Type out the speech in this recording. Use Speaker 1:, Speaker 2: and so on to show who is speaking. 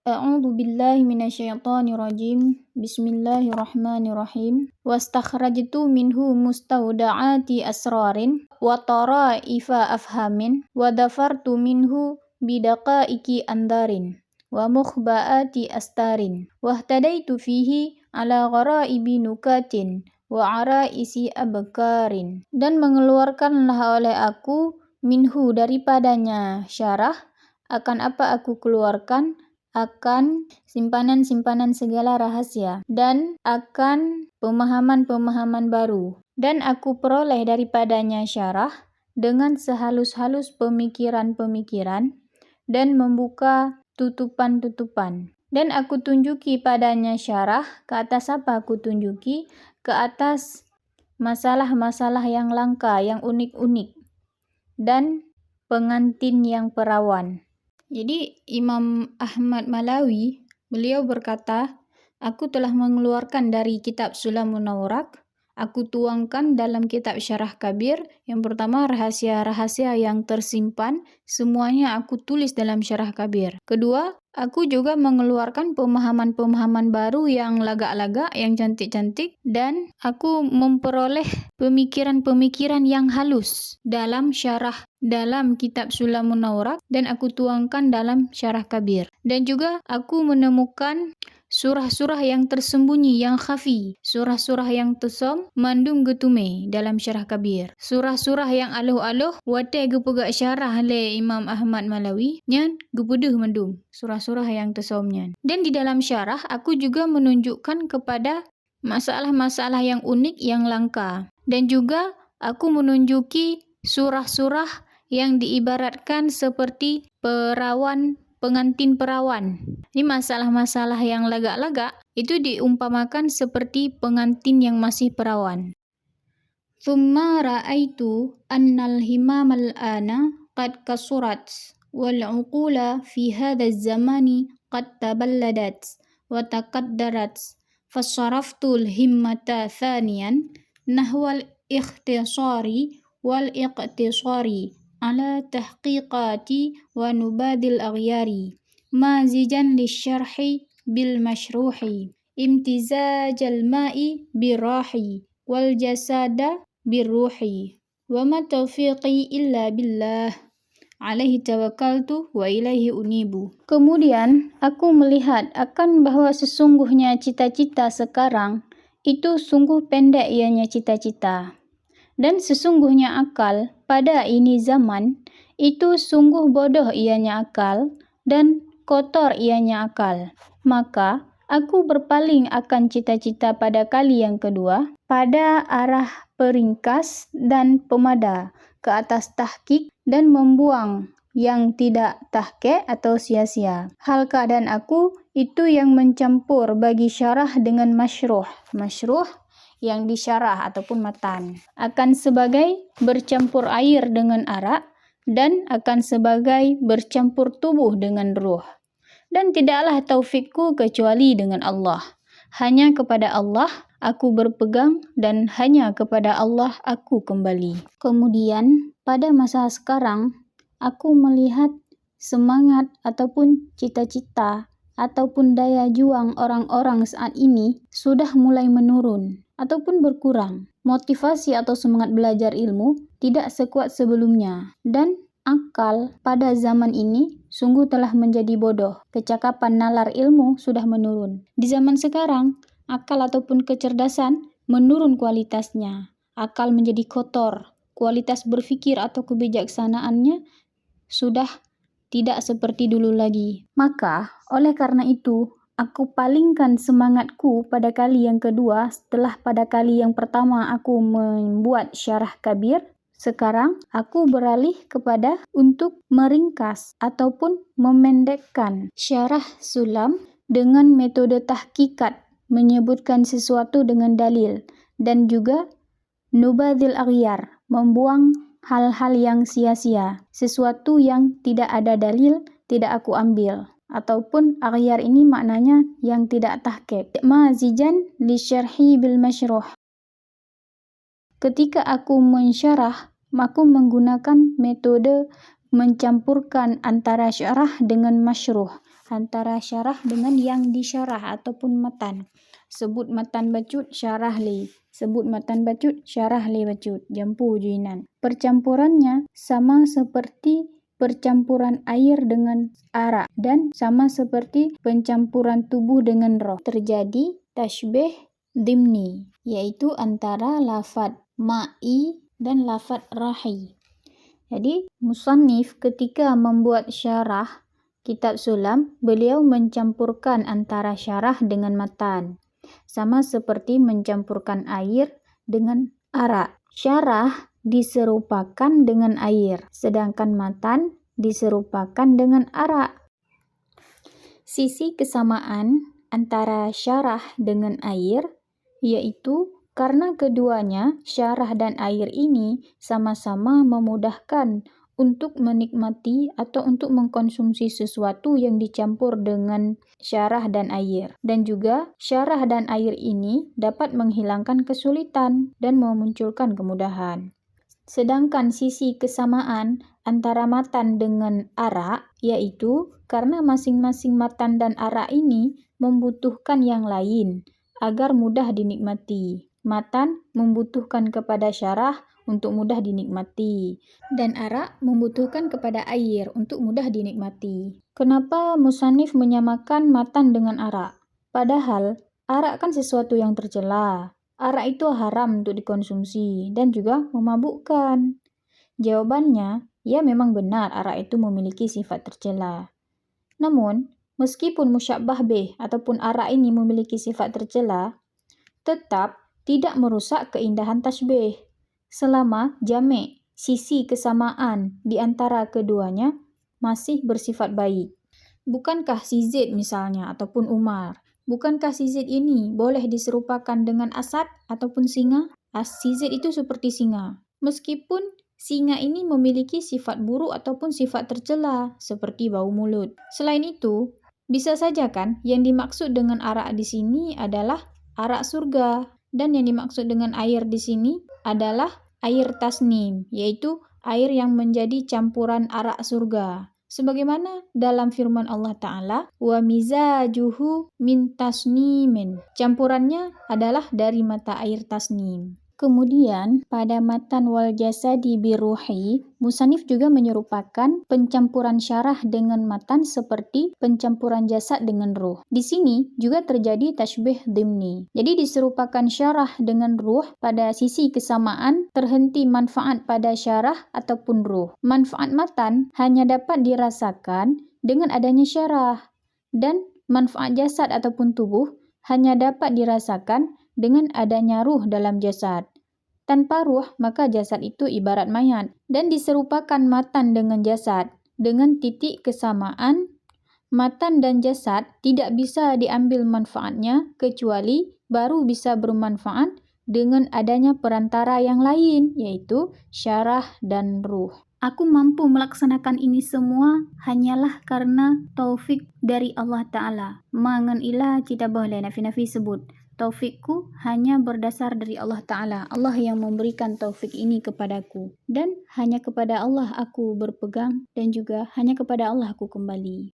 Speaker 1: A'udzu billahi minasyaitonir rajim. Bismillahirrahmanirrahim. Wastakhrajtu minhu mustawda'ati asrarin wa taraifa afhamin wa dafartu minhu bidaqaiki andarin wa mukhba'ati astarin wahtadaitu fihi ala gharaibi nukatin wa araisi abkarin. Dan mengeluarkanlah oleh aku minhu daripadanya syarah, akan apa aku keluarkan, akan simpanan-simpanan segala rahasia dan akan pemahaman-pemahaman baru. Dan aku peroleh daripadanya syarah dengan sehalus-halus pemikiran-pemikiran dan membuka tutupan-tutupan. Dan aku tunjuki padanya syarah, ke atas apa aku tunjuki? Ke atas masalah-masalah yang langka, yang unik-unik, dan pengantin yang perawan. Jadi Imam Ahmad Malawi, beliau berkata, aku telah mengeluarkan dari kitab Sulamun Nawrak, aku tuangkan dalam kitab Syarah Kabir. Yang pertama, rahasia-rahasia yang tersimpan, semuanya aku tulis dalam Syarah Kabir. Kedua, aku juga mengeluarkan pemahaman-pemahaman baru yang lagak-lagak, yang cantik-cantik, dan aku memperoleh pemikiran-pemikiran yang halus dalam syarah dalam kitab Sulamun Nawrak, dan aku tuangkan dalam Syarah Kabir. Dan juga aku menemukan surah-surah yang tersembunyi, yang khafi, surah-surah yang tesom mandung getume dalam Syarah Kabir. Surah-surah yang aluh-aluh wate gepegak syarah le Imam Ahmad Malawi nyan gepeduh mandung surah-surah yang tesomnya. Dan di dalam syarah aku juga menunjukkan kepada masalah-masalah yang unik, yang langka. Dan juga aku menunjuki surah-surah yang diibaratkan seperti perawan, pengantin perawan. Ini masalah-masalah yang lagak-lagak itu diumpamakan seperti pengantin yang masih perawan. Thumma ra'aitu annal himamal ana qad kasurat wal uqula fi hadzal zamani qad taballadat wa taqaddarat fasaraftul himmata thaniyan nahwal ikhtisari wal iqtisari ala tahqiqati wa nubadil aghyari mazijan lisyarhi bil mashruhi imtizajal ma'i birahi wal jasada birruhi wa ma taufiqi illa billah alaihi tawakkaltu wa ilaihi unibu. Kemudian aku melihat akan bahwa sesungguhnya cita-cita sekarang itu sungguh pendek ianya cita-cita, dan sesungguhnya akal pada ini zaman itu sungguh bodoh ianya akal dan kotor ianya akal. Maka aku berpaling akan cita-cita pada kali yang kedua pada arah peringkas dan pemada ke atas tahqiq dan membuang yang tidak tahqiq atau sia-sia. Hal keadaan aku itu yang mencampur bagi syarah dengan masyruh. Masyruh yang disyarah ataupun matan akan sebagai bercampur air dengan arak dan akan sebagai bercampur tubuh dengan ruh. Dan tidaklah taufikku kecuali dengan Allah. Hanya kepada Allah aku berpegang dan hanya kepada Allah aku kembali. Kemudian pada masa sekarang aku melihat semangat ataupun cita-cita ataupun daya juang orang-orang saat ini sudah mulai menurun ataupun berkurang. Motivasi atau semangat belajar ilmu tidak sekuat sebelumnya, dan akal pada zaman ini sungguh telah menjadi bodoh. Kecakapan nalar ilmu sudah menurun. Di zaman sekarang, akal ataupun kecerdasan menurun kualitasnya. Akal menjadi kotor. Kualitas berfikir atau kebijaksanaannya sudah tidak seperti dulu lagi. Maka, oleh karena itu, aku palingkan semangatku pada kali yang kedua setelah pada kali yang pertama aku membuat Syarah Kabir. Sekarang aku beralih kepada untuk meringkas ataupun memendekkan Syarah Sulam dengan metode tahqiqat, menyebutkan sesuatu dengan dalil, dan juga nubadil aghyar, membuang hal-hal yang sia-sia, sesuatu yang tidak ada dalil tidak aku ambil. Ataupun aghyar ini maknanya yang tidak tahqiq. Mazijan li syarhi bil masyruh. Ketika aku mensyarah, aku menggunakan metode mencampurkan antara syarah dengan masyruh. antara syarah dengan yang disyarah ataupun matan. Sebut matan bacut syarah li, sebut matan bacut syarah li bacut, jampu juinan. Percampurannya sama seperti percampuran air dengan arak dan sama seperti pencampuran tubuh dengan roh. Terjadi tashbih dimni, yaitu antara lafad ma'i dan lafad rahi. Jadi musannif ketika membuat syarah kitab Sulam, beliau mencampurkan antara syarah dengan matan, sama seperti mencampurkan air dengan arak. Syarah diserupakan dengan air, sedangkan matan diserupakan dengan arak. Sisi kesamaan antara syarah dengan air yaitu karena keduanya, syarah dan air ini sama-sama memudahkan untuk menikmati atau untuk mengkonsumsi sesuatu yang dicampur dengan syarah dan air. Dan juga syarah dan air ini dapat menghilangkan kesulitan dan memunculkan kemudahan. Sedangkan sisi kesamaan antara matan dengan arak yaitu karena masing-masing matan dan arak ini membutuhkan yang lain agar mudah dinikmati. Matan membutuhkan kepada syarah untuk mudah dinikmati, dan arak membutuhkan kepada air untuk mudah dinikmati. Kenapa musannif menyamakan matan dengan arak? Padahal arak kan sesuatu yang tercela. Arak itu haram untuk dikonsumsi dan juga memabukkan. Jawabannya, ya memang benar arak itu memiliki sifat tercela. Namun, meskipun musyabbah bih ataupun arak ini memiliki sifat tercela, tetap tidak merusak keindahan tasbih selama jami' sisi kesamaan di antara keduanya masih bersifat baik. Bukankah si Zaid misalnya ataupun Umar, bukankah si Zaid ini boleh diserupakan dengan Asad ataupun singa? Si Zaid itu seperti singa. Meskipun singa ini memiliki sifat buruk ataupun sifat tercela seperti bau mulut. Selain itu, bisa saja kan yang dimaksud dengan arak di sini adalah arak surga. Dan yang dimaksud dengan air di sini adalah air tasnim, yaitu air yang menjadi campuran arak surga. Sebagaimana dalam firman Allah Ta'ala, wa mizajuhu min tasnimin. Campurannya adalah dari mata air tasnim. Kemudian, pada matan wal jasadi biruhi, musannif juga menyerupakan pencampuran syarah dengan matan seperti pencampuran jasad dengan ruh. Di sini juga terjadi tashbih dimni. Jadi diserupakan syarah dengan ruh pada sisi kesamaan terhenti manfaat pada syarah ataupun ruh. Manfaat matan hanya dapat dirasakan dengan adanya syarah dan manfaat jasad ataupun tubuh hanya dapat dirasakan dengan adanya ruh dalam jasad. Tanpa ruh, maka jasad itu ibarat mayat. Dan diserupakan matan dengan jasad. Dengan titik kesamaan, matan dan jasad tidak bisa diambil manfaatnya kecuali baru bisa bermanfaat dengan adanya perantara yang lain, yaitu syarah dan ruh. Aku mampu melaksanakan ini semua hanyalah karena taufik dari Allah Ta'ala. Mangan ilah cita boleh nafi-nafi sebut. Taufikku hanya berdasar dari Allah Ta'ala. Allah yang memberikan taufik ini kepadaku. Dan hanya kepada Allah aku berpegang dan juga hanya kepada Allah aku kembali.